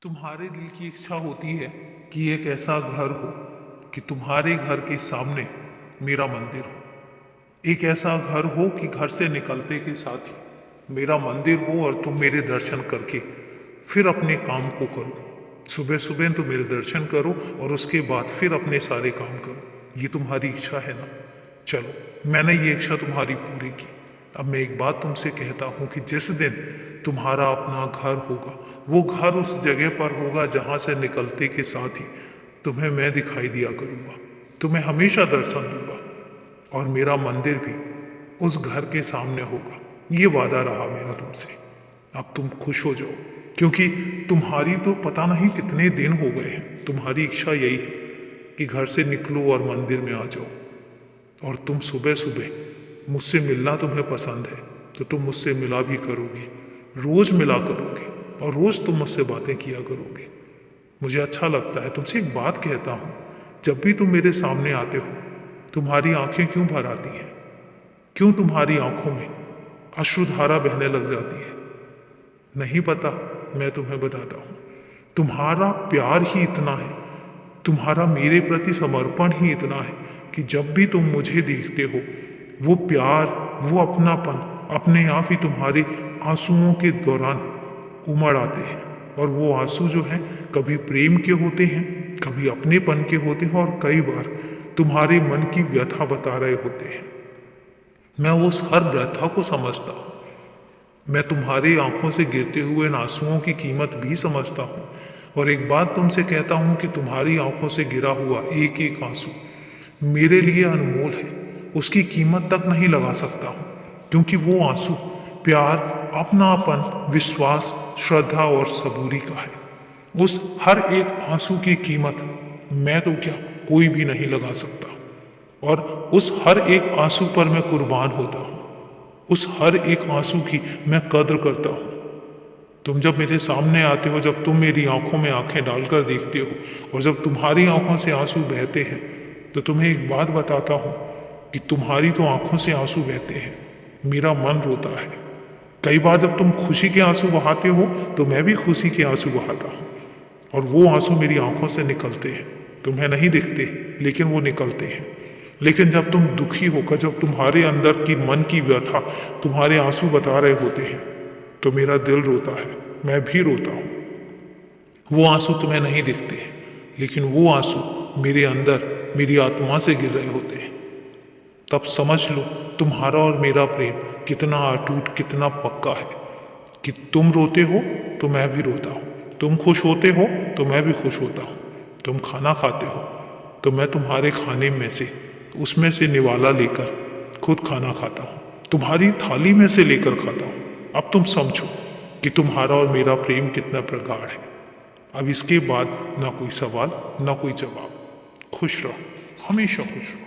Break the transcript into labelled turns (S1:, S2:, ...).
S1: तुम्हारे दिल की इच्छा होती है कि एक ऐसा घर हो कि तुम्हारे घर के सामने मेरा मंदिर हो। एक ऐसा घर हो कि घर से निकलते के साथ ही मेरा मंदिर हो और तुम मेरे दर्शन करके फिर अपने काम को करो। सुबह सुबह तुम मेरे दर्शन करो और उसके बाद फिर अपने सारे काम करो। ये तुम्हारी इच्छा है ना? चलो, मैंने ये इच्छा तुम्हारी पूरी की। अब मैं एक बात तुमसे कहता हूँ कि जिस दिन तुम्हारा अपना घर होगा, वो घर उस जगह पर होगा जहाँ से निकलते के साथ ही तुम्हें मैं दिखाई दिया करूँगा। तुम्हें हमेशा दर्शन दूंगा और मेरा मंदिर भी उस घर के सामने होगा। ये वादा रहा मेरा तुमसे। अब तुम खुश हो जाओ, क्योंकि तुम्हारी तो पता नहीं कितने दिन हो गए हैं। तुम्हारी इच्छा यही है कि घर से निकलो और मंदिर में आ जाओ। और तुम सुबह सुबह मुझसे मिलना तुम्हें पसंद है तो तुम मुझसे मिला भी करोगे, रोज मिला करोगे और रोज तुम मुझसे बातें किया करोगे। मुझे अच्छा लगता है। तुमसे एक बात कहता हूँ, जब भी तुम मेरे सामने आते हो तुम्हारी आंखें क्यों भर आती हैं? क्यों तुम्हारी आंखों में अश्रुधारा बहने लग जाती है? नहीं पता? मैं तुम्हें बताता हूँ। तुम्हारा प्यार ही इतना है, तुम्हारा मेरे प्रति समर्पण ही इतना है कि जब भी तुम मुझे देखते हो वो प्यार, वो अपनापन अपने आप ही तुम्हारे आंसुओं के दौरान उमड़ आते हैं। और वो आंसू जो हैं कभी प्रेम के होते हैं, कभी अपनेपन के होते हैं और कई बार तुम्हारे मन की व्यथा बता रहे होते हैं। मैं उस हर व्यथा को समझता हूँ। मैं तुम्हारी आंखों से गिरते हुए इन आंसुओं की कीमत भी समझता हूँ। और एक बात तुमसे कहता हूँ कि तुम्हारी आंखों से गिरा हुआ एक एक आंसू मेरे लिए अनमोल है। उसकी कीमत तक नहीं लगा सकता हूँ, क्योंकि वो आंसू प्यार, अपनापन, विश्वास, श्रद्धा और सबूरी का है। उस हर एक आंसू की कीमत मैं तो क्या, कोई भी नहीं लगा सकता। और उस हर एक आंसू पर मैं कुर्बान होता हूँ। उस हर एक आंसू की मैं कद्र करता हूँ। तुम जब मेरे सामने आते हो, जब तुम मेरी आंखों में आंखें डालकर देखते हो और जब तुम्हारी आंखों से आंसू बहते हैं, तो तुम्हें एक बात बताता हूँ कि तुम्हारी तो आंखों से आंसू बहते हैं, मेरा मन रोता है। कई बार जब तुम खुशी के आंसू बहाते हो तो मैं भी खुशी के आंसू बहाता हूँ। और वो आंसू मेरी आंखों से निकलते हैं, तुम्हें नहीं दिखते लेकिन वो निकलते हैं। लेकिन जब तुम दुखी होकर, जब तुम्हारे अंदर की मन की व्यथा तुम्हारे आंसू बता रहे होते हैं, तो मेरा दिल रोता है, मैं भी रोता हूँ। वो आंसू तुम्हें नहीं दिखते, लेकिन वो आंसू मेरे अंदर, मेरी आत्मा से गिर रहे होते हैं। तब समझ लो तुम्हारा और मेरा प्रेम कितना अटूट, कितना पक्का है कि तुम रोते हो तो मैं भी रोता हूँ, तुम खुश होते हो तो मैं भी खुश होता हूँ, तुम खाना खाते हो तो मैं तुम्हारे खाने में से, उसमें से निवाला लेकर खुद खाना खाता हूँ, तुम्हारी थाली में से लेकर खाता हूँ। अब तुम समझो कि तुम्हारा और मेरा प्रेम कितना प्रगाढ़ है। अब इसके बाद ना कोई सवाल, ना कोई जवाब। खुश रहो, हमेशा खुश रहो।